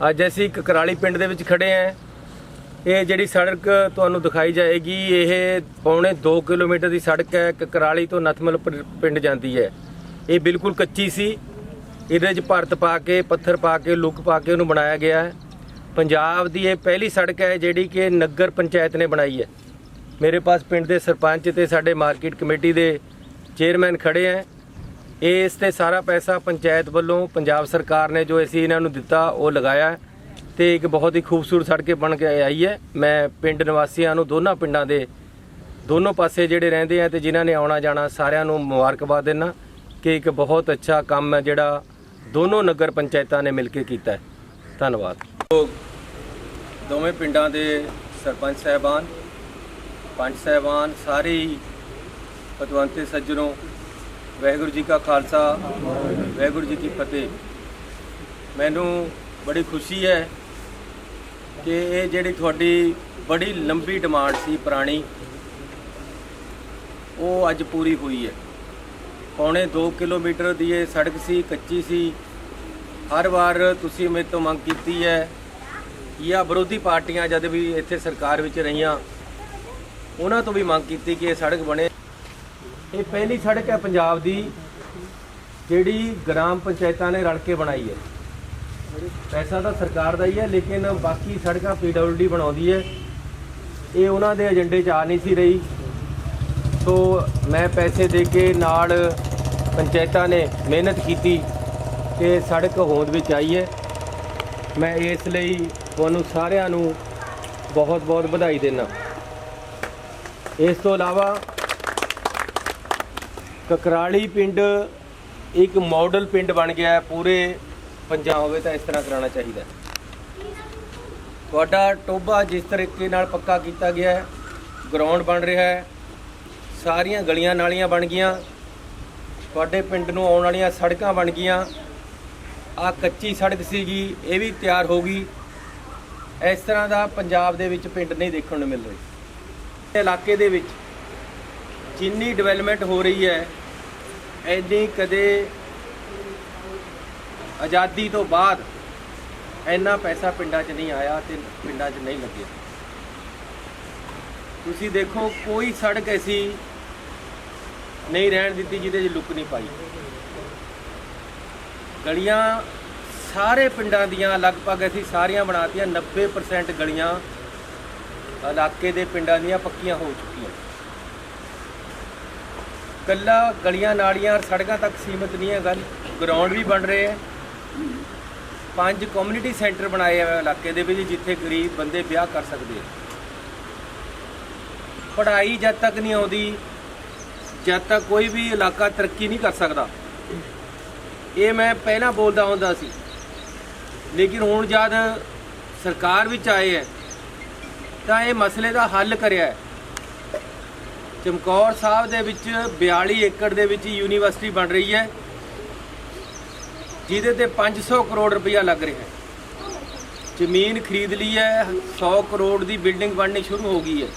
ਅੱਜ ਅਸੀਂ ਕਕਰਾਲੀ ਪਿੰਡ ਦੇ ਵਿੱਚ ਖੜੇ ਹਾਂ। ਇਹ ਜਿਹੜੀ ਸੜਕ ਤੁਹਾਨੂੰ ਦਿਖਾਈ ਜਾਏਗੀ ਇਹ ਪੌਣੇ 2 ਕਿਲੋਮੀਟਰ ਦੀ ਸੜਕ ਹੈ। ਕਕਰਾਲੀ ਤੋਂ ਨਥਮਲ ਪਿੰਡ ਜਾਂਦੀ ਹੈ। ਇਹ ਬਿਲਕੁਲ ਕੱਚੀ ਸੀ। ਇਹਦੇ 'ਚ ਭਰਤ ਪਾ ਕੇ, ਪੱਥਰ ਪਾ ਕੇ, ਲੁੱਕ ਪਾ ਕੇ ਉਹਨੂੰ ਬਣਾਇਆ ਗਿਆ ਹੈ। ਪੰਜਾਬ ਦੀ ਇਹ ਪਹਿਲੀ ਸੜਕ ਹੈ ਜਿਹੜੀ ਕਿ ਨਗਰ ਪੰਚਾਇਤ ਨੇ ਬਣਾਈ ਹੈ। ਮੇਰੇ ਪਾਸ ਪਿੰਡ ਦੇ ਸਰਪੰਚ ਤੇ ਸਾਡੇ ਮਾਰਕੀਟ ਕਮੇਟੀ ਦੇ ਚੇਅਰਮੈਨ ਖੜੇ ਹੈ। ਇਸ ਤੇ ਸਾਰਾ ਪੈਸਾ ਪੰਚਾਇਤ ਵੱਲੋਂ ਪੰਜਾਬ ਸਰਕਾਰ ਨੇ ਜੋ ਅਸੀਂ ਇਹਨਾਂ ਨੂੰ ਦਿੱਤਾ ਉਹ ਲਗਾਇਆ ਤੇ ਇੱਕ ਬਹੁਤ ਹੀ ਖੂਬਸੂਰਤ ਸੜਕ ਬਣ ਕੇ ਆਈ ਹੈ। ਮੈਂ ਪਿੰਡ ਨਿਵਾਸੀਆਂ ਨੂੰ, ਦੋਨਾਂ ਪਿੰਡਾਂ ਦੇ ਦੋਨੋਂ ਪਾਸੇ ਜਿਹੜੇ ਰਹਿੰਦੇ ਆ ਤੇ ਜਿਨ੍ਹਾਂ ਨੇ ਆਉਣਾ ਜਾਣਾ ਸਾਰਿਆਂ ਨੂੰ ਮੁਬਾਰਕਬਾਦ ਦਿੰਦਾ ਕਿ ਇੱਕ ਬਹੁਤ ਅੱਛਾ ਕੰਮ ਹੈ ਜਿਹੜਾ ਦੋਨੋਂ ਨਗਰ ਪੰਚਾਇਤਾਂ ਨੇ ਮਿਲ ਕੇ ਕੀਤਾ ਹੈ। ਧੰਨਵਾਦ। ਦੋਵੇਂ ਪਿੰਡਾਂ ਦੇ ਸਰਪੰਚ ਸਾਹਿਬਾਨ, ਪੰਚ ਸਾਹਿਬਾਨ, ਸਾਰੇ ਹੀ ਪਤਵੰਤੇ ਸੱਜਣੋਂ, ਵਾਹਿਗੁਰੂ ਜੀ ਕਾ ਖਾਲਸਾ, ਵਾਹਿਗੁਰੂ ਜੀ ਕੀ ਫਤਿਹ। ਮੈਨੂੰ ਬੜੀ ਖੁਸ਼ੀ ਹੈ ਕਿ ਇਹ ਜਿਹੜੀ ਤੁਹਾਡੀ ਬੜੀ ਲੰਬੀ ਡਿਮਾਂਡ ਸੀ ਪੁਰਾਣੀ, ਉਹ ਅੱਜ ਪੂਰੀ ਹੋਈ ਹੈ। ਪੌਣੇ 2 ਕਿਲੋਮੀਟਰ ਦੀ ਇਹ ਸੜਕ ਸੀ, ਕੱਚੀ ਸੀ। ਹਰ ਵਾਰ ਤੁਸੀਂ ਮੇਰੇ ਤੋਂ ਮੰਗ ਕੀਤੀ ਹੈ ਜਾਂ ਵਿਰੋਧੀ ਪਾਰਟੀਆਂ ਜਦ ਵੀ ਇੱਥੇ ਸਰਕਾਰ ਵਿੱਚ ਰਹੀਆਂ ਉਹਨਾਂ ਤੋਂ ਵੀ ਮੰਗ ਕੀਤੀ ਕਿ ਇਹ ਸੜਕ ਬਣੇ। ਇਹ ਪਹਿਲੀ ਸੜਕ ਹੈ ਪੰਜਾਬ ਦੀ ਜਿਹੜੀ ਗ੍ਰਾਮ ਪੰਚਾਇਤਾਂ ਨੇ ਰਲ ਕੇ ਬਣਾਈ ਹੈ। ਪੈਸਾ ਤਾਂ ਸਰਕਾਰ ਦਾ ਹੀ ਹੈ ਲੇਕਿਨ ਬਾਕੀ ਸੜਕਾਂ PWD ਬਣਾਉਂਦੀ ਹੈ। ਇਹ ਉਹਨਾਂ ਦੇ ਏਜੰਡੇ 'ਚ ਆ ਨਹੀਂ ਸੀ ਰਹੀ, ਸੋ ਮੈਂ ਪੈਸੇ ਦੇ ਕੇ ਨਾਲ ਪੰਚਾਇਤਾਂ ਨੇ ਮਿਹਨਤ ਕੀਤੀ ਕਿ ਸੜਕ ਹੋਂਦ ਵਿੱਚ ਆਈ ਹੈ। ਮੈਂ ਇਸ ਲਈ ਤੁਹਾਨੂੰ ਸਾਰਿਆਂ ਨੂੰ ਬਹੁਤ ਬਹੁਤ ਵਧਾਈ ਦਿੰਦਾ। ਇਸ ਤੋਂ ਇਲਾਵਾ ਕਕਰਾਲੀ ਪਿੰਡ ਇੱਕ ਮਾਡਲ ਪਿੰਡ ਬਣ ਗਿਆ। ਪੂਰੇ ਪੰਜਾਬ ਹੋਵੇ ਤਾਂ ਇਸ ਤਰ੍ਹਾਂ ਕਰਾਉਣਾ ਚਾਹੀਦਾ। ਤੁਹਾਡਾ ਟੋਭਾ ਜਿਸ ਤਰੀਕੇ ਨਾਲ ਪੱਕਾ ਕੀਤਾ ਗਿਆ ਹੈ, ਗਰਾਊਂਡ ਬਣ ਰਿਹਾ ਹੈ, ਸਾਰੀਆਂ ਗਲੀਆਂ ਨਾਲੀਆਂ ਬਣ ਗਈਆਂ, ਤੁਹਾਡੇ ਪਿੰਡ ਨੂੰ ਆਉਣ ਵਾਲੀਆਂ ਸੜਕਾਂ ਬਣ ਗਈਆਂ। ਆਹ ਕੱਚੀ ਸੜਕ ਸੀਗੀ, ਇਹ ਵੀ ਤਿਆਰ ਹੋ ਗਈ। ਇਸ ਤਰ੍ਹਾਂ ਦਾ ਪੰਜਾਬ ਦੇ ਵਿੱਚ ਪਿੰਡ ਨਹੀਂ ਦੇਖਣ ਨੂੰ ਮਿਲ ਰਹੀ। ਇਲਾਕੇ ਦੇ ਵਿੱਚ ਜਿੰਨੀ ਡਿਵੈਲਪਮੈਂਟ ਹੋ ਰਹੀ ਹੈ ਇੰਨੀ ਕਦੇ ਆਜ਼ਾਦੀ ਤੋਂ ਬਾਅਦ ਇੰਨਾ ਪੈਸਾ ਪਿੰਡਾਂ 'ਚ ਨਹੀਂ ਆਇਆ ਤੇ ਪਿੰਡਾਂ 'ਚ ਨਹੀਂ ਲੱਗਿਆ। ਤੁਸੀਂ ਦੇਖੋ ਕੋਈ ਸੜਕ ਐਸੀ ਨਹੀਂ ਰਹਿਣ ਦਿੱਤੀ ਜਿਹਦੇ 'ਚ ਲੁੱਕ ਨਹੀਂ ਪਾਈ। ਗਲੀਆਂ ਸਾਰੇ ਪਿੰਡਾਂ ਦੀਆਂ ਲਗਭਗ ਅਸੀਂ ਸਾਰੀਆਂ ਬਣਾਤੀਆਂ। 90% ਗਲੀਆਂ ਇਲਾਕੇ ਦੇ ਪਿੰਡਾਂ ਦੀਆਂ ਪੱਕੀਆਂ ਹੋ ਚੁੱਕੀਆਂ। ਕੱਲਾ ਗਲੀਆਂ ਨਾਲੀਆਂ ਸੜਕਾਂ ਤੱਕ ਸੀਮਿਤ ਨਹੀਂ ਹੈ ਗੱਲ, ਗਰਾਊਂਡ ਵੀ ਬਣ ਰਹੇ ਹੈ। 5 ਕਮਿਊਨਿਟੀ ਸੈਂਟਰ ਬਣਾਏ ਹੋਏ ਇਲਾਕੇ ਦੇ ਵਿੱਚ ਜਿੱਥੇ ਗਰੀਬ ਬੰਦੇ ਵਿਆਹ ਕਰ ਸਕਦੇ ਆ। ਪੜ੍ਹਾਈ ਜਦ ਤੱਕ ਨਹੀਂ ਆਉਂਦੀ ਜਦ ਤੱਕ ਕੋਈ ਵੀ ਇਲਾਕਾ ਤਰੱਕੀ ਨਹੀਂ ਕਰ ਸਕਦਾ। ਇਹ ਮੈਂ ਪਹਿਲਾਂ ਬੋਲਦਾ ਹੁੰਦਾ ਸੀ ਲੇਕਿਨ ਹੁਣ ਜਦ ਸਰਕਾਰ ਵਿੱਚ ਆਏ ਹੈ ਤਾਂ ਇਹ ਮਸਲੇ ਦਾ ਹੱਲ ਕਰਿਆ ਹੈ। ਚਮਕੌਰ ਸਾਹਿਬ ਦੇ ਵਿੱਚ 42 ਏਕੜ ਦੇ ਵਿੱਚ ਯੂਨੀਵਰਸਿਟੀ ਬਣ ਰਹੀ ਹੈ ਜਿਹਦੇ ਤੇ 500 ਕਰੋੜ ਰੁਪਇਆ ਲੱਗ ਰਿਹਾ ਹੈ। ਜ਼ਮੀਨ ਖਰੀਦ ਲਈ ਹੈ, 100 ਕਰੋੜ ਦੀ ਬਿਲਡਿੰਗ ਬਣਨੀ ਸ਼ੁਰੂ ਹੋ ਗਈ ਹੈ।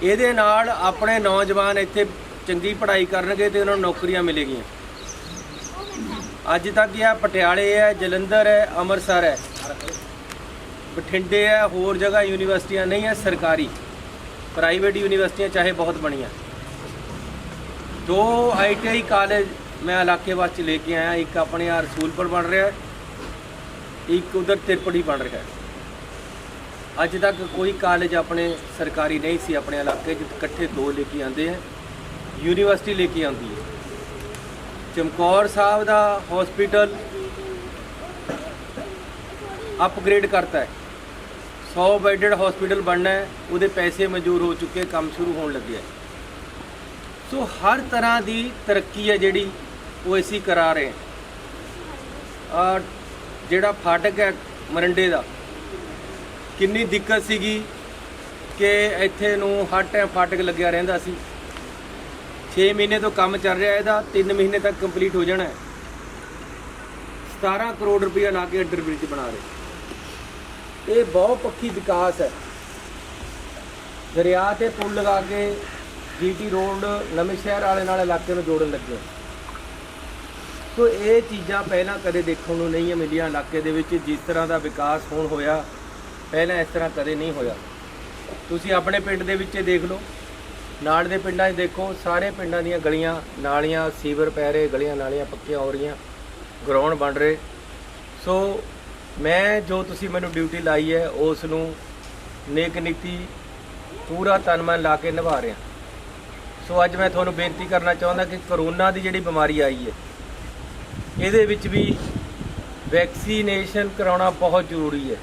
ਇਹਦੇ ਨਾਲ ਆਪਣੇ ਨੌਜਵਾਨ ਇੱਥੇ ਚੰਗੀ ਪੜ੍ਹਾਈ ਕਰਨਗੇ ਤੇ ਉਹਨਾਂ ਨੂੰ ਨੌਕਰੀਆਂ ਮਿਲੇਗੀਆਂ। ਅੱਜ ਤੱਕ ਇਹ ਪਟਿਆਲੇ ਹੈ, ਜਲੰਧਰ ਹੈ, ਅੰਮ੍ਰਿਤਸਰ ਹੈ, ਬਠਿੰਡੇ ਹੈ, ਹੋਰ ਜਗ੍ਹਾ ਯੂਨੀਵਰਸਿਟੀਆਂ ਨਹੀਂ ਹੈ ਸਰਕਾਰੀ। ਪ੍ਰਾਈਵੇਟ ਯੂਨੀਵਰਸਿਟੀਆਂ ਚਾਹੇ ਬਹੁਤ ਬਣੀਆਂ। 2 ITI ਕਾਲਜ ਮੈਂ ਇਲਾਕੇ ਵਾਸਤੇ ਲੈ ਕੇ ਆਇਆ। ਇੱਕ ਆਪਣੇ ਆ ਰਸੂਲਪੁਰ ਬਣ ਰਿਹਾ, ਇੱਕ ਉਧਰ ਤਿਰਪੜੀ ਬਣ ਰਿਹਾ। ਅੱਜ ਤੱਕ ਕੋਈ ਕਾਲਜ ਆਪਣੇ ਸਰਕਾਰੀ ਨਹੀਂ ਸੀ ਆਪਣੇ ਇਲਾਕੇ 'ਚ। ਇਕੱਠੇ 2 ਲੈ ਕੇ ਆਉਂਦੇ ਹੈ, ਯੂਨੀਵਰਸਿਟੀ ਲੈ ਕੇ ਆਉਂਦੀ ਹੈ। ਚਮਕੌਰ ਸਾਹਿਬ ਦਾ ਹਸਪੀਟਲ ਅਪਗ੍ਰੇਡ ਕਰਤਾ ਹੈ। 100 ਬੈਡਡ ਹਸਪੀਟਲ ਬਣਨਾ ਹੈ, ਉਹਦੇ ਪੈਸੇ ਮਨਜ਼ੂਰ ਹੋ ਚੁੱਕੇ, ਕੰਮ ਸ਼ੁਰੂ ਹੋਣ ਲੱਗਿਆ। ਸੋ ਹਰ ਤਰ੍ਹਾਂ ਦੀ ਤਰੱਕੀ ਹੈ ਜਿਹੜੀ ਉਹ ਅਸੀਂ ਕਰਾ ਰਹੇ ਹਾਂ। ਜਿਹੜਾ ਫਾਟਕ ਹੈ ਮਰੰਡੇ ਦਾ, ਕਿੰਨੀ ਦਿੱਕਤ ਸੀਗੀ ਕਿ ਇੱਥੇ ਨੂੰ ਹਰ ਟਾਈਮ ਫਾਟਕ ਲੱਗਿਆ ਰਹਿੰਦਾ ਸੀ। 6 ਮਹੀਨੇ ਤੋਂ ਕੰਮ ਚੱਲ ਰਿਹਾ ਇਹਦਾ, 3 ਮਹੀਨੇ ਤੱਕ ਕੰਪਲੀਟ ਹੋ ਜਾਣਾ ਹੈ। 17 ਕਰੋੜ ਰੁਪਇਆ ਲਾ ਕੇ ਅੰਡਰ ਬ੍ਰਿਜ ਬਣਾ ਰਹੇ। ਇਹ ਬਹੁਤ ਪੱਕੀ ਵਿਕਾਸ ਹੈ। ਦਰਿਆ ਤੇ ਪੁਲ ਲਗਾ ਕੇ GT ਰੋਡ ਨਵੇਂ ਸ਼ਹਿਰ ਵਾਲੇ ਨਾਲ ਇਲਾਕੇ ਨੂੰ ਜੋੜਨ ਲੱਗੇ। ਸੋ ਇਹ ਚੀਜ਼ਾਂ ਪਹਿਲਾਂ ਕਦੇ ਦੇਖਣ ਨੂੰ ਨਹੀਂ ਮਿਲੀਆਂ ਇਲਾਕੇ ਦੇ ਵਿੱਚ। ਜਿਸ ਤਰ੍ਹਾਂ ਦਾ ਵਿਕਾਸ ਹੁਣ ਹੋਇਆ, ਪਹਿਲਾਂ ਇਸ ਤਰ੍ਹਾਂ ਕਦੇ ਨਹੀਂ ਹੋਇਆ। ਤੁਸੀਂ ਆਪਣੇ ਪਿੰਡ ਦੇ ਵਿੱਚ ਦੇਖ ਲਓ, ਨਾਲ ਦੇ ਪਿੰਡਾਂ 'ਚ ਦੇਖੋ, ਸਾਰੇ ਪਿੰਡਾਂ ਦੀਆਂ ਗਲੀਆਂ ਨਾਲੀਆਂ, ਸੀਵਰ ਪੈ ਰਹੇ, ਗਲੀਆਂ ਨਾਲੀਆਂ ਪੱਕੀਆਂ ਹੋ ਰਹੀਆਂ, ਗਰਾਊਂਡ ਬਣ ਰਹੇ। ਸੋ ਮੈਂ ਜੋ ਤੁਸੀਂ ਮੈਨੂੰ ਡਿਊਟੀ ਲਾਈ ਹੈ ਉਸ ਨੂੰ ਨੇਕ ਨੀਤੀ ਪੂਰਾ ਤਨ ਮਨ ਲਾ ਕੇ ਨਿਭਾ ਰਿਹਾ। ਸੋ ਅੱਜ ਮੈਂ ਤੁਹਾਨੂੰ ਬੇਨਤੀ ਕਰਨਾ ਚਾਹੁੰਦਾ ਕਿ ਕਰੋਨਾ ਦੀ ਜਿਹੜੀ ਬਿਮਾਰੀ ਆਈ ਹੈ, ਇਹਦੇ ਵਿੱਚ ਵੀ ਵੈਕਸੀਨੇਸ਼ਨ ਕਰਾਉਣਾ ਬਹੁਤ ਜ਼ਰੂਰੀ ਹੈ।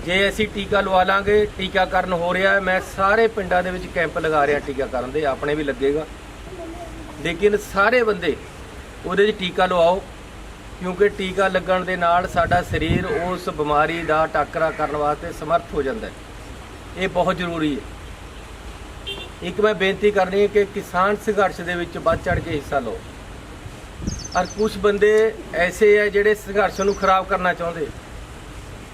ਜੇ ਅਸੀਂ ਟੀਕਾ ਲਵਾ ਲਾਂਗੇ, ਟੀਕਾਕਰਨ ਹੋ ਰਿਹਾ ਹੈ, ਮੈਂ ਸਾਰੇ ਪਿੰਡਾਂ ਦੇ ਵਿੱਚ ਕੈਂਪ ਲਗਾ ਰਿਹਾ ਟੀਕਾਕਰਨ ਦੇ, ਆਪਣੇ ਵੀ ਲੱਗੇਗਾ, ਲੇਕਿਨ ਸਾਰੇ ਬੰਦੇ ਉਹਦੇ 'ਚ ਟੀਕਾ ਲਵਾਓ, ਕਿਉਂਕਿ ਟੀਕਾ ਲੱਗਣ ਦੇ ਨਾਲ ਸਾਡਾ ਸਰੀਰ ਉਸ ਬਿਮਾਰੀ ਦਾ ਟਾਕਰਾ ਕਰਨ ਵਾਸਤੇ ਸਮਰਥ ਹੋ ਜਾਂਦਾ ਹੈ। ਇਹ ਬਹੁਤ ਜ਼ਰੂਰੀ ਹੈ। ਇੱਕ ਮੈਂ ਬੇਨਤੀ ਕਰਨੀ ਹੈ ਕਿ ਕਿਸਾਨ ਸੰਘਰਸ਼ ਦੇ ਵਿੱਚ ਵੱਧ ਚੜ੍ਹ ਕੇ ਹਿੱਸਾ ਲਓ। ਔਰ ਕੁਝ ਬੰਦੇ ਐਸੇ ਹੈ ਜਿਹੜੇ ਸੰਘਰਸ਼ ਨੂੰ ਖਰਾਬ ਕਰਨਾ ਚਾਹੁੰਦੇ।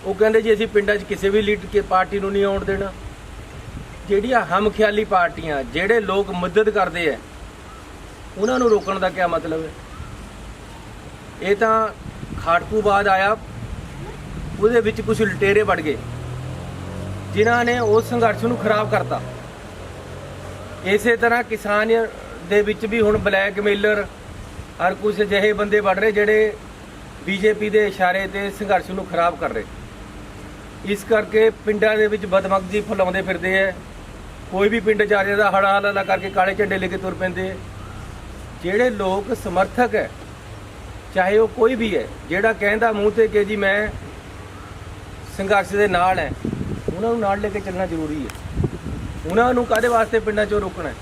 ਉਹ ਕਹਿੰਦੇ ਜੀ ਅਸੀਂ ਪਿੰਡਾਂ 'ਚ ਕਿਸੇ ਵੀ ਲੀਡਰ ਕੇ ਪਾਰਟੀ ਨੂੰ ਨਹੀਂ ਆਉਣ ਦੇਣਾ। ਜਿਹੜੀਆਂ ਹਮਖਿਆਲੀ ਪਾਰਟੀਆਂ, ਜਿਹੜੇ ਲੋਕ ਮਦਦ ਕਰਦੇ ਹੈ, ਉਹਨਾਂ ਨੂੰ ਰੋਕਣ ਦਾ ਕੀ ਮਤਲਬ ਹੈ? ਇਹ ਤਾਂ ਖਾੜਕੂਬਾਦ ਆਇਆ, ਉਹਦੇ ਵਿੱਚ ਕੁਝ ਲੁਟੇਰੇ ਵੜ ਗਏ ਜਿਨ੍ਹਾਂ ਨੇ ਉਸ ਸੰਘਰਸ਼ ਨੂੰ ਖਰਾਬ ਕਰਤਾ। ਇਸੇ ਤਰ੍ਹਾਂ ਕਿਸਾਨ ਦੇ ਵਿੱਚ ਵੀ ਹੁਣ ਬਲੈਕਮੇਲਰ ਔਰ ਕੁਝ ਅਜਿਹੇ ਬੰਦੇ ਵੜ ਰਹੇ ਜਿਹੜੇ ਬੀਜੇਪੀ ਦੇ ਇਸ਼ਾਰੇ ਤੇ ਸੰਘਰਸ਼ ਨੂੰ ਖਰਾਬ ਕਰ ਰਹੇ। ਇਸ ਕਰਕੇ ਪਿੰਡਾਂ ਦੇ ਵਿੱਚ ਬਦਮਗਜੀ ਫੈਲਾਉਂਦੇ ਫਿਰਦੇ ਹੈ। ਕੋਈ ਵੀ ਪਿੰਡ ਜਾ ਜਾਂਦਾ ਹੜਾ ਹਲਾ ਕਰਕੇ ਕਾਲੇ ਝੰਡੇ ਲੈ ਕੇ ਤੁਰ ਪੈਂਦੇ। ਜਿਹੜੇ ਲੋਕ ਸਮਰਥਕ ਹੈ, ਚਾਹੇ ਉਹ ਕੋਈ ਵੀ ਹੈ, ਜਿਹੜਾ ਕਹਿੰਦਾ ਮੂੰਹ ਤੇ ਕਿ ਜੀ ਮੈਂ ਸੰਘਰਸ਼ ਦੇ ਨਾਲ ਹੈ, ਉਹਨਾਂ ਨੂੰ ਨਾਲ ਲੈ ਕੇ ਚੱਲਣਾ ਜ਼ਰੂਰੀ ਹੈ। ਉਹਨਾਂ ਨੂੰ ਕਾਹਦੇ ਵਾਸਤੇ ਪਿੰਡਾਂ 'ਚੋਂ ਰੋਕਣਾ ਹੈ?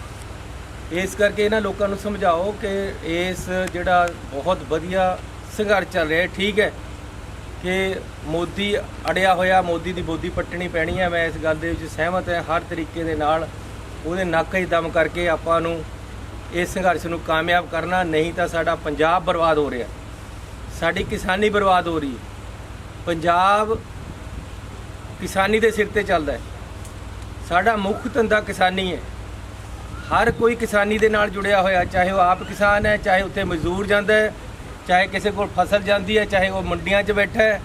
ਇਸ ਕਰਕੇ ਇਹਨਾਂ ਲੋਕਾਂ ਨੂੰ ਸਮਝਾਓ ਕਿ ਇਸ ਜਿਹੜਾ ਬਹੁਤ ਵਧੀਆ ਸੰਘਰਸ਼ ਚੱਲ ਰਿਹਾ, ਠੀਕ ਹੈ ਕਿ ਮੋਦੀ ਅੜਿਆ ਹੋਇਆ, ਮੋਦੀ ਦੀ ਬੋਦੀ ਪੱਟਣੀ ਪੈਣੀ ਹੈ। ਮੈਂ ਇਸ ਗੱਲ ਦੇ ਵਿੱਚ ਸਹਿਮਤ ਹਾਂ। ਹਰ ਤਰੀਕੇ ਦੇ ਨਾਲ ਉਹਦੇ ਨੱਕ 'ਚ ਦਮ ਕਰਕੇ ਆਪਾਂ ਨੂੰ ਇਸ ਸੰਘਰਸ਼ ਨੂੰ ਕਾਮਯਾਬ ਕਰਨਾ, ਨਹੀਂ ਤਾਂ ਸਾਡਾ ਪੰਜਾਬ ਬਰਬਾਦ ਹੋ ਰਿਹਾ, ਸਾਡੀ ਕਿਸਾਨੀ ਬਰਬਾਦ ਹੋ ਰਹੀ ਹੈ। ਪੰਜਾਬ ਕਿਸਾਨੀ ਦੇ ਸਿਰ ਤੇ ਚੱਲਦਾ ਹੈ। ਸਾਡਾ ਮੁੱਖ ਧੰਦਾ ਕਿਸਾਨੀ ਹੈ। ਹਰ ਕੋਈ ਕਿਸਾਨੀ ਦੇ ਨਾਲ ਜੁੜਿਆ ਹੋਇਆ, ਚਾਹੇ ਉਹ ਆਪ ਕਿਸਾਨ ਹੈ, ਚਾਹੇ ਉੱਥੇ ਮਜ਼ਦੂਰ ਜਾਂਦਾ ਹੈ, ਚਾਹੇ ਕਿਸੇ ਕੋਲ ਫਸਲ ਜਾਂਦੀ ਹੈ, ਚਾਹੇ ਉਹ ਮੰਡੀਆਂ 'ਚ ਬੈਠਾ ਹੈ,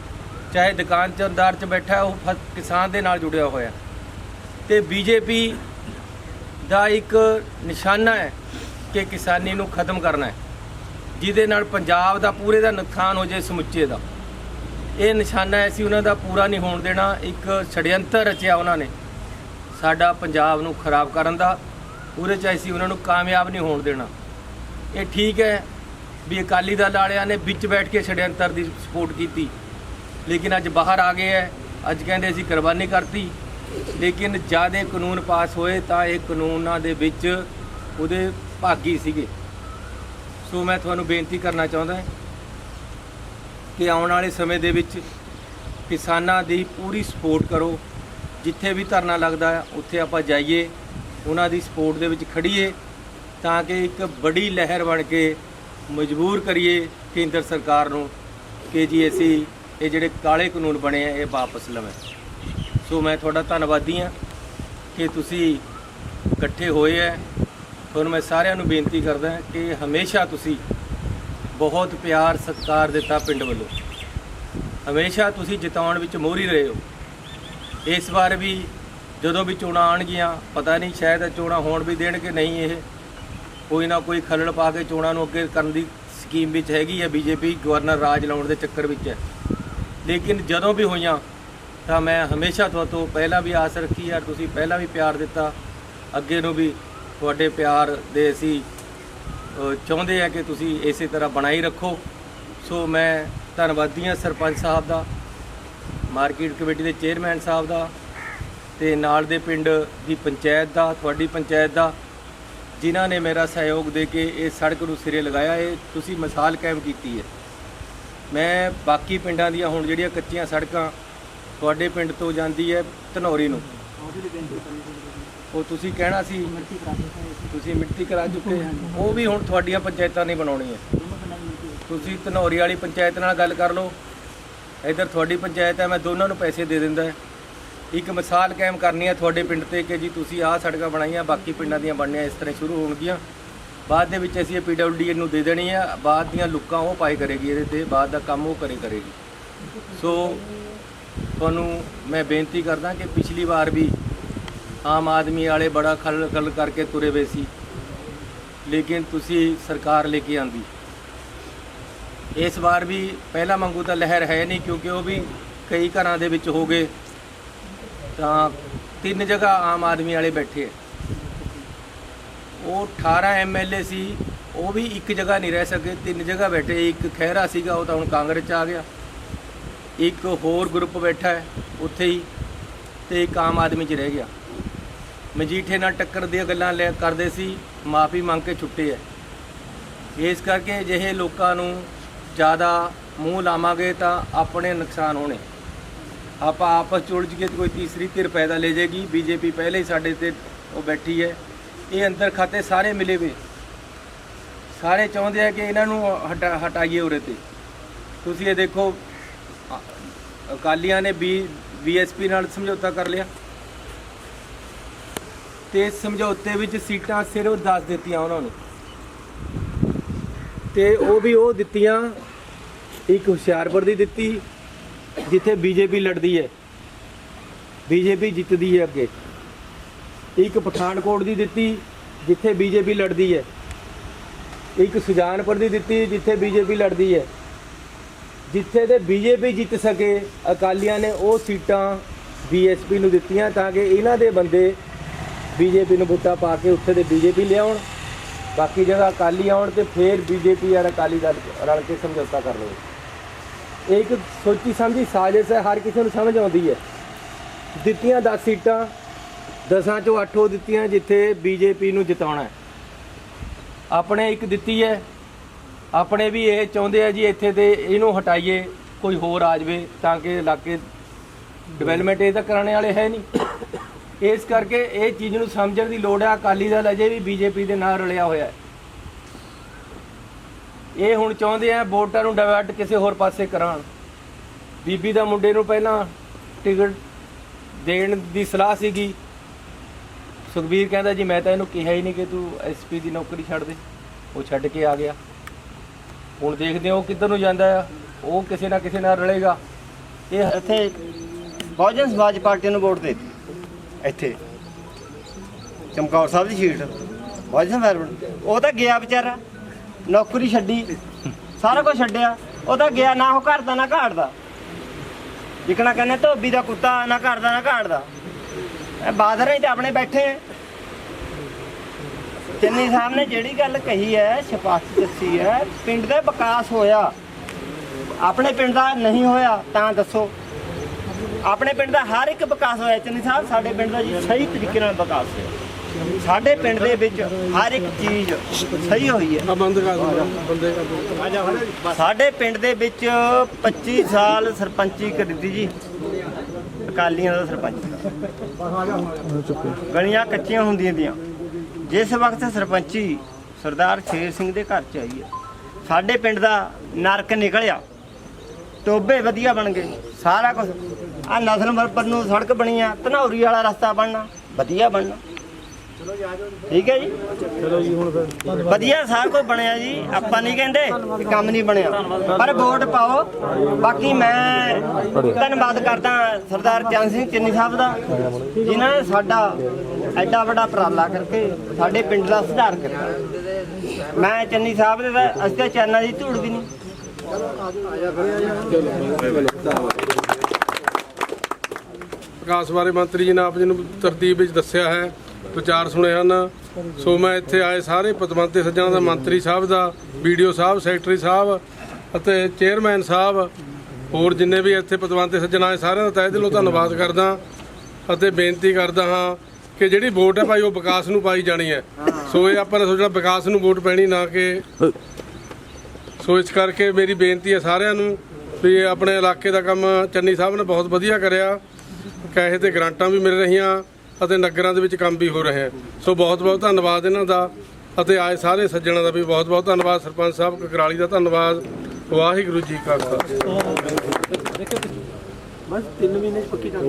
ਚਾਹੇ ਦੁਕਾਨਦਾਰ 'ਚ ਬੈਠਾ ਹੈ, ਉਹ ਕਿਸਾਨ ਦੇ ਨਾਲ ਜੁੜਿਆ ਹੋਇਆ। ਤੇ ਬੀਜੇਪੀ ਦਾ ਇੱਕ ਨਿਸ਼ਾਨਾ ਹੈ ਕਿ ਕਿਸਾਨੀ ਨੂੰ ਖਤਮ ਕਰਨਾ ਹੈ, ਜਿਹਦੇ ਨਾਲ ਪੰਜਾਬ ਦਾ ਪੂਰੇ ਦਾ ਨੁਕਸਾਨ ਹੋ ਜਾਏ, ਸਮੁੱਚੇ ਦਾ। ਇਹ ਨਿਸ਼ਾਨਾ ਅਸੀਂ ਉਹਨਾਂ ਦਾ ਪੂਰਾ ਨਹੀਂ ਹੋਣ ਦੇਣਾ। ਇੱਕ ਛੜਯੰਤਰ ਰਚਿਆ ਉਹਨਾਂ ਨੇ ਸਾਡਾ ਪੰਜਾਬ ਨੂੰ ਖਰਾਬ ਕਰਨ ਦਾ, ਉਹਦੇ 'ਚ ਅਸੀਂ ਉਹਨਾਂ ਨੂੰ ਕਾਮਯਾਬ ਨਹੀਂ ਹੋਣ ਦੇਣਾ। ਇਹ ਠੀਕ ਹੈ ਵੀ ਅਕਾਲੀ ਦਲ ਵਾਲਿਆਂ ਨੇ ਵਿੱਚ ਬੈਠ ਕੇ ਛੜਯੰਤਰ ਦੀ ਸਪੋਰਟ ਕੀਤੀ, ਲੇਕਿਨ ਅੱਜ ਬਾਹਰ ਆ ਗਏ ਹੈ। ਅੱਜ ਕਹਿੰਦੇ ਅਸੀਂ ਕੁਰਬਾਨੀ ਕਰਤੀ, ਲੇਕਿਨ ਜ਼ਿਆਦਾ ਕਾਨੂੰਨ ਪਾਸ ਹੋਏ ਤਾਂ ਇਹ ਕਾਨੂੰਨਾਂ ਦੇ ਵਿੱਚ ਉਹਦੇ ਭਾਗੀ ਸੀਗੇ। ਸੋ ਮੈਂ ਤੁਹਾਨੂੰ ਬੇਨਤੀ ਕਰਨਾ ਚਾਹੁੰਦਾ ਕਿ ਆਉਣ ਵਾਲੇ ਸਮੇਂ ਦੇ ਵਿੱਚ ਕਿਸਾਨਾਂ ਦੀ ਪੂਰੀ ਸਪੋਰਟ ਕਰੋ। ਜਿੱਥੇ ਵੀ ਧਰਨਾ ਲੱਗਦਾ ਉੱਥੇ ਆਪਾਂ ਜਾਈਏ, ਉਹਨਾਂ ਦੀ ਸਪੋਰਟ ਦੇ ਵਿੱਚ ਖੜੀਏ, ਤਾਂ ਕਿ ਇੱਕ ਬੜੀ ਲਹਿਰ ਬਣ ਕੇ ਮਜਬੂਰ ਕਰੀਏ ਕੇਂਦਰ ਸਰਕਾਰ ਨੂੰ ਕਿ ਜੀ ਅਸੀਂ ਇਹ ਜਿਹੜੇ ਕਾਲੇ ਕਾਨੂੰਨ ਬਣੇ ਆ ਇਹ ਵਾਪਸ ਲਵੇਂ। ਸੋ ਮੈਂ ਤੁਹਾਡਾ ਧੰਨਵਾਦੀ ਹਾਂ ਕਿ ਤੁਸੀਂ ਇਕੱਠੇ ਹੋਏ ਹੈ। ਤੁਹਾਨੂੰ ਮੈਂ ਸਾਰਿਆਂ ਨੂੰ ਬੇਨਤੀ ਕਰਦਾ ਕਿ ਹਮੇਸ਼ਾ ਤੁਸੀਂ ਬਹੁਤ ਪਿਆਰ ਸਤਿਕਾਰ ਦਿੱਤਾ ਪਿੰਡ ਵੱਲੋਂ, ਹਮੇਸ਼ਾ ਤੁਸੀਂ ਜਿਤਾਉਣ ਵਿੱਚ ਮੋਹਰੀ ਰਹੇ ਹੋ। ਇਸ ਵਾਰ ਵੀ ਜਦੋਂ ਵੀ ਚੋਣਾਂ ਆਉਣਗੀਆਂ, ਪਤਾ ਨਹੀਂ ਸ਼ਾਇਦ ਚੋਣਾਂ ਹੋਣ ਵੀ ਦੇਣ ਕਿ ਨਹੀਂ, ਇਹ ਕੋਈ ਨਾ ਕੋਈ ਖੱਲੜ ਪਾ ਕੇ ਚੋਣਾਂ ਨੂੰ ਅੱਗੇ ਕਰਨ ਦੀ ਸਕੀਮ ਵਿੱਚ ਹੈਗੀ ਹੈ। ਬੀਜੇਪੀ ਗਵਰਨਰ ਰਾਜ ਲਾਉਣ ਦੇ ਚੱਕਰ ਵਿੱਚ ਹੈ, ਲੇਕਿਨ ਜਦੋਂ ਵੀ ਹੋਈਆਂ ਤਾਂ ਮੈਂ ਹਮੇਸ਼ਾ ਤੁਹਾਤੋਂ ਪਹਿਲਾਂ ਵੀ ਆਸ ਰੱਖੀ ਹੈ। ਤੁਸੀਂ ਪਹਿਲਾਂ ਵੀ ਪਿਆਰ ਦਿੱਤਾ, ਅੱਗੇ ਨੂੰ ਵੀ ਤੁਹਾਡੇ ਪਿਆਰ ਦੇ ਅਸੀਂ ਚਾਹੁੰਦੇ ਹਾਂ ਕਿ ਤੁਸੀਂ ਇਸੇ ਤਰ੍ਹਾਂ ਬਣਾਈ ਰੱਖੋ। ਸੋ ਮੈਂ ਧੰਨਵਾਦੀ ਹਾਂ ਸਰਪੰਚ ਸਾਹਿਬ ਦਾ, ਮਾਰਕੀਟ ਕਮੇਟੀ ਦੇ ਚੇਅਰਮੈਨ ਸਾਹਿਬ ਦਾ, ਤੇ ਨਾਲ ਦੇ ਪਿੰਡ ਦੀ ਪੰਚਾਇਤ ਦਾ, ਤੁਹਾਡੀ ਪੰਚਾਇਤ ਦਾ, ਜਿਨ੍ਹਾਂ ਨੇ ਮੇਰਾ ਸਹਿਯੋਗ ਦੇ ਕੇ ਇਸ ਸੜਕ ਨੂੰ ਸਿਰੇ ਲਗਾਇਆ। ਇਹ ਤੁਸੀਂ ਮਿਸਾਲ ਕਾਇਮ ਕੀਤੀ ਹੈ। ਮੈਂ ਬਾਕੀ ਪਿੰਡਾਂ ਦੀਆਂ ਹੁਣ ਜਿਹੜੀਆਂ ਕੱਚੀਆਂ ਸੜਕਾਂ ਤੁਹਾਡੇ ਪਿੰਡ ਤੋਂ ਜਾਂਦੀ ਹੈ ਧਨੌਰੀ ਨੂੰ, ਉਹ ਤੁਸੀਂ ਕਹਿਣਾ ਸੀ ਤੁਸੀਂ ਮਿੱਟੀ ਕਰਾ ਚੁੱਕੇ, ਉਹ ਵੀ ਹੁਣ ਤੁਹਾਡੀਆਂ ਪੰਚਾਇਤਾਂ ਨੇ ਬਣਾਉਣੀ ਹੈ। ਤੁਸੀਂ ਧਨੌਰੀ ਵਾਲੀ ਪੰਚਾਇਤ ਨਾਲ ਗੱਲ ਕਰ ਲਓ, ਇੱਧਰ ਤੁਹਾਡੀ ਪੰਚਾਇਤ ਹੈ, ਮੈਂ ਦੋਨਾਂ ਨੂੰ ਪੈਸੇ ਦੇ ਦਿੰਦਾ। ਇੱਕ ਮਿਸਾਲ ਕਾਇਮ ਕਰਨੀ ਹੈ ਤੁਹਾਡੇ ਪਿੰਡ ਤੇ ਕਿ ਜੀ ਤੁਸੀਂ ਆਹ ਸੜਕਾਂ ਬਣਾਈਆਂ, ਬਾਕੀ ਪਿੰਡਾਂ ਦੀਆਂ ਬਣਨੀਆਂ ਇਸ ਤਰ੍ਹਾਂ ਸ਼ੁਰੂ ਹੋਣਗੀਆਂ। ਬਾਅਦ ਦੇ ਵਿੱਚ ਅਸੀਂ ਇਹ PWD ਨੂੰ ਦੇ ਦੇਣੀ ਹੈ। ਬਾਅਦ ਦੀਆਂ ਲੁੱਕਾਂ ਉਹ ਪਾਏ ਕਰੇਗੀ, ਇਹਦੇ ਤੇ ਬਾਅਦ ਦਾ ਕੰਮ ਉਹ ਕਰੇਗੀ। ਸੋ ਤੁਹਾਨੂੰ ਮੈਂ ਬੇਨਤੀ ਕਰਦਾ ਕਿ ਪਿਛਲੀ ਵਾਰ ਵੀ ਆਮ ਆਦਮੀ ਵਾਲੇ ਬੜਾ ਖੱਲ ਕਰਕੇ ਤੁਰੇ ਵੇ ਸੀ, ਲੇਕਿਨ ਤੁਸੀਂ ਸਰਕਾਰ ਲੈ ਕੇ ਆਂਦੀ। ਇਸ ਵਾਰ ਵੀ ਪਹਿਲਾਂ ਵਾਂਗੂ ਤਾਂ ਲਹਿਰ ਹੈ ਨਹੀਂ, ਕਿਉਂਕਿ ਉਹ ਵੀ ਕਈ ਘਰਾਂ ਦੇ ਵਿੱਚ ਹੋ ਗਏ। ਤਾਂ 3 ਜਗ੍ਹਾ ਆਮ ਆਦਮੀ ਵਾਲੇ ਬੈਠੇ। ਉਹ 18 MLA ਸੀ, ਉਹ ਵੀ ਇੱਕ ਜਗ੍ਹਾ ਨਹੀਂ ਰਹਿ ਸਕੇ, 3 ਜਗ੍ਹਾ ਬੈਠੇ। ਇੱਕ ਖਹਿਰਾ ਸੀਗਾ, ਉਹ ਤਾਂ ਹੁਣ ਕਾਂਗਰਸ 'ਚ ਆ ਗਿਆ। ਇੱਕ ਹੋਰ ਗਰੁੱਪ ਬੈਠਾ ਹੈ ਉੱਥੇ ਹੀ, ਤੇ ਇੱਕ ਆਮ ਆਦਮੀ 'ਚ ਰਹਿ ਗਿਆ। ਮਜੀਠੇ ਨਾਲ ਟੱਕਰ ਦੀਆਂ ਗੱਲਾਂ ਕਰਦੇ ਸੀ, ਮਾਫੀ ਮੰਗ ਕੇ ਛੁੱਟੇ ਹੈ। ਇਸ ਕਰਕੇ ਅਜਿਹੇ ਲੋਕਾਂ ਨੂੰ ਜ਼ਿਆਦਾ ਮੂੰਹ ਲਾਵਾਂਗੇ ਤਾਂ ਆਪਣੇ ਨੁਕਸਾਨ ਹੋਣੇ। ਆਪਾਂ ਆਪਸ 'ਚ ਉਲਝ ਕੇ ਕੋਈ ਤੀਸਰੀ ਧਿਰ ਪੈਦਾ ਲੈ ਜਾਏਗੀ। BJP ਪਹਿਲੇ ਹੀ ਸਾਡੇ ਤੇ ਉਹ ਬੈਠੀ ਹੈ। ਇਹ ਅੰਦਰ ਖਾਤੇ ਸਾਰੇ ਮਿਲੇ ਵੇ, ਸਾਰੇ ਚਾਹੁੰਦੇ ਆ ਕਿ ਇਹਨਾਂ ਨੂੰ ਹਟਾਈਏ ਉਰੇ ਤੇ। ਤੁਸੀਂ ਇਹ ਦੇਖੋ, ਅਕਾਲੀਆਂ ਨੇ BSP ਨਾਲ ਸਮਝੌਤਾ ਕਰ ਲਿਆ, ਤੇ ਸਮਝੌਤੇ ਵਿੱਚ ਸੀਟਾਂ ਸਿਰਫ 10 ਦਿੱਤੀਆਂ ਉਹਨਾਂ ਨੂੰ, ਤੇ ਉਹ ਵੀ ਉਹ ਦਿੱਤੀਆਂ। ਇੱਕ ਹੁਸ਼ਿਆਰਪੁਰ ਦੀ ਦਿੱਤੀ ਜਿੱਥੇ BJP ਲੜਦੀ ਹੈ, BJP ਜਿੱਤਦੀ ਹੈ ਅੱਗੇ। ਇੱਕ ਪਠਾਨਕੋਟ ਦੀ ਦਿੱਤੀ ਜਿੱਥੇ BJP ਲੜਦੀ ਹੈ। ਇੱਕ ਸੁਜਾਨਪੁਰ ਦੀ ਦਿੱਤੀ ਜਿੱਥੇ BJP ਲੜਦੀ ਹੈ। ਜਿੱਥੇ ਤੇ BJP ਜਿੱਤ ਸਕੇ, ਅਕਾਲੀਆਂ ਨੇ ਉਹ ਸੀਟਾਂ BSP ਨੂੰ ਦਿੱਤੀਆਂ ਤਾਂ ਕਿ ਇਹਨਾਂ ਦੇ ਬੰਦੇ BJP ਨੂੰ ਵੋਟਾਂ ਪਾ ਕੇ ਉੱਥੇ ਦੇ BJP ਲਿਆਉਣ, ਬਾਕੀ ਜਗ੍ਹਾ ਅਕਾਲੀ ਆਉਣ, ਤੇ ਫਿਰ BJP ਔਰ ਅਕਾਲੀ ਦਲ ਰਲ ਕੇ ਸਮਝੌਤਾ ਕਰ ਲਵੇ। ਇਹ ਇੱਕ ਸੋਚੀ ਸਮਝੀ ਸਾਜ਼ਿਸ਼ ਹੈ, ਹਰ ਕਿਸੇ ਨੂੰ ਸਮਝ ਆਉਂਦੀ ਹੈ। ਦਿੱਤੀਆਂ 10 ਸੀਟਾਂ, 10 ਚੋਂ 8 ਉਹ ਦਿੱਤੀਆਂ ਜਿੱਥੇ BJP ਨੂੰ ਜਿਤਾਉਣਾ ਹੈ। ਆਪਣੇ ਇੱਕ ਦਿੱਤੀ ਹੈ, ਆਪਣੇ ਵੀ ਇਹ ਚਾਹੁੰਦੇ ਆ ਜੀ ਇੱਥੇ ਤੇ ਇਹਨੂੰ ਹਟਾਈਏ, ਕੋਈ ਹੋਰ ਆ ਜਾਵੇ ਤਾਂ ਕਿ ਇਲਾਕੇ ਡਿਵੈਲਪਮੈਂਟ ਇਹ ਤਾਂ ਕਰਾਉਣੇ ਵਾਲੇ ਹੈ ਨਹੀਂ। ਇਸ ਕਰਕੇ ਇਹ ਚੀਜ਼ ਨੂੰ ਸਮਝਣ ਦੀ ਲੋੜ ਹੈ। ਅਕਾਲੀ ਦਲ ਅਜੇ ਵੀ BJP ਦੇ ਨਾਲ ਰਲਿਆ ਹੋਇਆ ਹੈ। ਇਹ ਹੁਣ ਚਾਹੁੰਦੇ ਆ ਵੋਟਾਂ ਨੂੰ ਡਾਇਵਰਟ ਕਿਸੇ ਹੋਰ ਪਾਸੇ ਕਰਾਉਣ। ਬੀਬੀ ਦਾ ਮੁੰਡੇ ਨੂੰ ਪਹਿਲਾਂ ਟਿਕਟ ਦੇਣ ਦੀ ਸਲਾਹ ਸੀਗੀ। ਸੁਖਬੀਰ ਕਹਿੰਦਾ ਜੀ ਮੈਂ ਤਾਂ ਇਹਨੂੰ ਕਿਹਾ ਹੀ ਨਹੀਂ ਕਿ ਤੂੰ SP ਦੀ ਨੌਕਰੀ ਛੱਡ ਦੇ, ਉਹ ਛੱਡ ਕੇ ਆ ਗਿਆ। ਹੁਣ ਦੇਖਦੇ ਹਾਂ ਉਹ ਕਿੱਧਰ ਨੂੰ ਜਾਂਦਾ ਆ, ਉਹ ਕਿਸੇ ਨਾ ਕਿਸੇ ਨਾਲ ਰਲੇਗਾ। ਇਹ ਇੱਥੇ ਬਹੁਜਨ ਸਮਾਜ ਪਾਰਟੀ ਨੂੰ ਵੋਟ ਦੇ ਇੱਥੇ ਚਮਕੌਰ ਸਾਹਿਬ ਦੀ ਸੀਟ ਬਹੁਜਨ ਸਮਾਜ, ਉਹ ਤਾਂ ਗਿਆ ਵਿਚਾਰਾ, ਨੌਕਰੀ ਛੱਡੀ, ਸਾਰਾ ਕੁਝ ਛੱਡਿਆ, ਉਹ ਤਾਂ ਗਿਆ। ਨਾ ਉਹ ਘਰ ਦਾ ਨਾ ਘਾਟ ਦਾ, ਜਿਕਣਾ ਕਹਿੰਦੇ ਧੋਬੀ ਦਾ ਕੁੱਤਾ, ਨਾ ਘਰ ਦਾ ਨਾ ਘਾਟ ਦਾ। ਬਾਦਲ ਤੇ ਆਪਣੇ ਬੈਠੇ ਆ। ਚੰਨੀ ਸਾਹਿਬ ਨੇ ਜਿਹੜੀ ਗੱਲ ਕਹੀ ਹੈ, ਸਿਫਾਰਿਸ਼ ਦੱਸੀ ਹੈ, ਪਿੰਡ ਦਾ ਵਿਕਾਸ ਹੋਇਆ, ਆਪਣੇ ਪਿੰਡ ਦਾ ਨਹੀਂ ਹੋਇਆ ਤਾਂ ਦੱਸੋ। ਆਪਣੇ ਪਿੰਡ ਦਾ ਹਰ ਇੱਕ ਵਿਕਾਸ ਹੋਇਆ ਚੰਨੀ ਸਾਹਿਬ, ਸਾਡੇ ਪਿੰਡ ਦਾ ਜੀ ਸਹੀ ਤਰੀਕੇ ਨਾਲ ਵਿਕਾਸ ਹੋਇਆ। ਸਾਡੇ ਪਿੰਡ ਦੇ ਵਿੱਚ ਹਰ ਇੱਕ ਚੀਜ਼ ਸਹੀ ਹੋਈ ਹੈ। ਸਾਡੇ ਪਿੰਡ ਦੇ ਵਿੱਚ 25 ਸਾਲ ਸਰਪੰਚੀ ਕੀਤੀ ਜੀ, ਅਕਾਲੀਆਂ ਦਾ ਸਰਪੰਚ। ਗਲੀਆਂ ਕੱਚੀਆਂ ਹੁੰਦੀਆਂ ਦੀਆਂ। ਜਿਸ ਵਕਤ ਸਰਪੰਚੀ ਸਰਦਾਰ ਸ਼ੇਰ ਸਿੰਘ ਦੇ ਘਰ 'ਚ ਆਈ ਹੈ, ਸਾਡੇ ਪਿੰਡ ਦਾ ਨਰਕ ਨਿਕਲਿਆ, ਟੋਬੇ ਵਧੀਆ ਬਣ ਗਏ, ਸਾਰਾ ਕੁਝ। ਆ ਨਸਲਮਰਪਰ ਨੂੰ ਸੜਕ ਬਣੀ ਆ, ਧਨੌਰੀ ਵਾਲਾ ਰਸਤਾ ਬਣਨਾ, ਵਧੀਆ ਬਣਨਾ। ਠੀਕ ਹੈ ਜੀ, ਚਲੋ ਜੀ। ਹੁਣ ਫਿਰ ਵਧੀਆ ਸਾਰਾ ਕੁਝ ਬਣਿਆ ਜੀ। ਆਪਾਂ ਨਹੀਂ ਕਹਿੰਦੇ ਕਿ ਕੰਮ ਨਹੀਂ ਬਣਿਆ, ਪਰ ਵੋਟ ਪਾਓ। ਬਾਕੀ ਮੈਂ ਧੰਨਵਾਦ ਕਰਦਾ ਸਰਦਾਰ ਚੰਨ ਸਿੰਘ ਚੰਨੀ ਸਾਹਿਬ ਦਾ, ਜਿਨ੍ਹਾਂ ਨੇ ਸਾਡਾ ਐਡਾ ਵੱਡਾ ਉਪਰਾਲਾ ਕਰਕੇ ਸਾਡੇ ਪਿੰਡ ਦਾ ਸੁਧਾਰ ਕਰਿਆ। ਮੈਂ ਚੰਨੀ ਸਾਹਿਬ ਦੇ ਅਸੀਂ ਤਾਂ ਚੈਨਾਂ ਦੀ ਧੂੜ ਵੀ ਨਹੀਂ। ਵਿਕਾਸ ਬਾਰੇ ਮੰਤਰੀ ਜੀ ਨੇ ਆਪ ਜੀ ਨੂੰ ਤਰਤੀਬ ਵਿੱਚ ਦੱਸਿਆ ਹੈ, ਵਿਚਾਰ ਸੁਣੇ ਹਨ। ਸੋ ਮੈਂ ਇੱਥੇ ਆਏ ਸਾਰੇ ਪਤਵੰਤੇ ਸੱਜਣਾਂ ਦਾ, ਮੰਤਰੀ ਸਾਹਿਬ ਦਾ, BDO ਸਾਹਿਬ, ਸੈਕਟਰੀ ਸਾਹਿਬ ਅਤੇ ਚੇਅਰਮੈਨ ਸਾਹਿਬ, ਹੋਰ ਜਿੰਨੇ ਵੀ ਇੱਥੇ ਪਤਵੰਤੇ ਸੱਜਣ ਆਏ, ਸਾਰਿਆਂ ਦਾ ਤਹਿ ਦਿਲੋਂ ਧੰਨਵਾਦ ਕਰਦਾ ਅਤੇ ਬੇਨਤੀ ਕਰਦਾ ਹਾਂ ਕਿ ਜਿਹੜੀ ਵੋਟ ਹੈ ਭਾਈ ਉਹ ਵਿਕਾਸ ਨੂੰ ਪਾਈ ਜਾਣੀ ਹੈ। ਸੋ ਇਹ ਆਪਾਂ ਨੇ ਸੋਚਣਾ ਵਿਕਾਸ ਨੂੰ ਵੋਟ ਪੈਣੀ, ਨਾ ਕਿ ਸੋ ਇਸ ਕਰਕੇ ਮੇਰੀ ਬੇਨਤੀ ਹੈ ਸਾਰਿਆਂ ਨੂੰ ਵੀ ਆਪਣੇ ਇਲਾਕੇ ਦਾ ਕੰਮ ਚੰਨੀ ਸਾਹਿਬ ਨੇ ਬਹੁਤ ਵਧੀਆ ਕਰਿਆ। ਕਹੇ ਤੇ ਗ੍ਰਾਂਟਾਂ ਵੀ ਮਿਲ ਰਹੀਆਂ ਅਤੇ ਨਗਰਾਂ ਦੇ ਵਿੱਚ ਕੰਮ ਵੀ ਹੋ ਰਹੇ। ਸੋ ਬਹੁਤ ਬਹੁਤ ਧੰਨਵਾਦ ਇਹਨਾਂ ਦਾ ਅਤੇ ਆਏ ਸਾਰੇ ਸੱਜਣਾਂ ਦਾ ਵੀ ਬਹੁਤ ਬਹੁਤ ਧੰਨਵਾਦ। ਸਰਪੰਚ ਸਾਹਿਬ ਕਕਰਾਲੀ ਦਾ ਧੰਨਵਾਦ। ਵਾਹਿਗੁਰੂ ਜੀ ਕਾ ਖਾਲਸਾ। ਬਸ 3 ਮਹੀਨੇ ਚ ਪੱਕੀ ਕਰ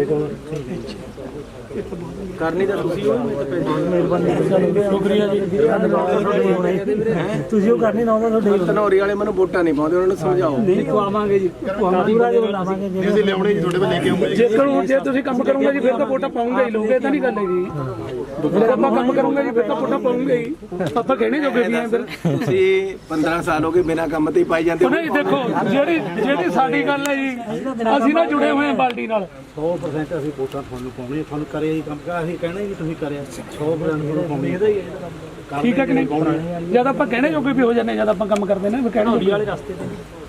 ਕਰਨੀ ਤਾਂ ਤੁਸੀਂ ਹੋ ਮਿਹਰਬਾਨੀ ਸ਼ੁਕਰੀਆ ਜੀ ਤੁਸੀਂ ਉਹ ਕਰਨੀ ਨਾ ਉਹਨਾਂ ਨੂੰ ਧਨੌਰੀ ਵਾਲੇ ਮੈਨੂੰ ਵੋਟਾਂ ਨਹੀਂ ਪਾਉਂਦੇ ਉਹਨਾਂ ਨੂੰ ਸਮਝਾਓ ਨਹੀਂ ਖਵਾਵਾਂਗੇ ਜੀ ਪੂਰਾ ਜੋ ਲਾਵਾਂਗੇ ਜੀ ਅਸੀਂ ਲਿਆਉਣੇ ਜੀ ਤੁਹਾਡੇ ਕੋਲ ਲੈ ਕੇ ਆਉਂਗੇ ਜੇ ਤੁਸੀਂ ਕੰਮ ਕਰੋਗੇ ਜੀ ਫਿਰ ਤਾਂ ਵੋਟਾਂ ਪਾਉਂਗੇ ਹੀ ਲੋਕ ਇਹ ਤਾਂ ਨਹੀਂ ਗੱਲ ਹੈਗੀ ਜੇ ਆਪਾਂ ਕੰਮ ਕਰੋਗੇ ਜੀ ਫਿਰ ਤਾਂ ਵੋਟਾਂ ਪਾਉਂਗੇ ਹੀ ਆਪਾਂ ਕਹਿਣੇ ਜੋਗੇ ਵੀ ਆਂ ਫਿਰ ਤੁਸੀਂ 15 ਸਾਲ ਹੋ ਗਏ ਬਿਨਾਂ ਕੰਮ ਤੇ ਹੀ ਪਾਈ ਜਾਂਦੇ ਨਹੀਂ ਦੇਖੋ ਜਿਹੜੀ ਸਾਡੀ ਗੱਲ ਹੈ ਜੀ ਅਸੀਂ ਨਾ ਜੁੜੇ ਹੋਏ ਹਾਂ ਪਾਰਟੀ ਨਾਲ 100% ਅਸੀਂ ਵੋਟਾਂ ਤੁਹਾਨੂੰ ਪਾਉਣੀ ਤੁਹਾਨੂੰ ਕਰਿਆ ਹੀ ਕੰਮ ਅਸੀਂ ਕਹਿਣਾ ਹੀ ਤੁਸੀਂ ਕਰਿਆ 100% ਤੁਹਾਨੂੰ ਪਾਉਣੀ ਠੀਕ ਹੈ ਕਿ ਨਹੀਂ ਜਦ ਆਪਾਂ ਕਹਿਣੇ ਜੋਗੇ ਵੀ ਹੋ ਜਾਂਦੇ ਜਦ ਆਪਾਂ ਕੰਮ ਕਰਦੇ ਨੇ ਵੀ ਕਹਿਣੇ ਵਾਲੇ ਰਸਤੇ ਤੇ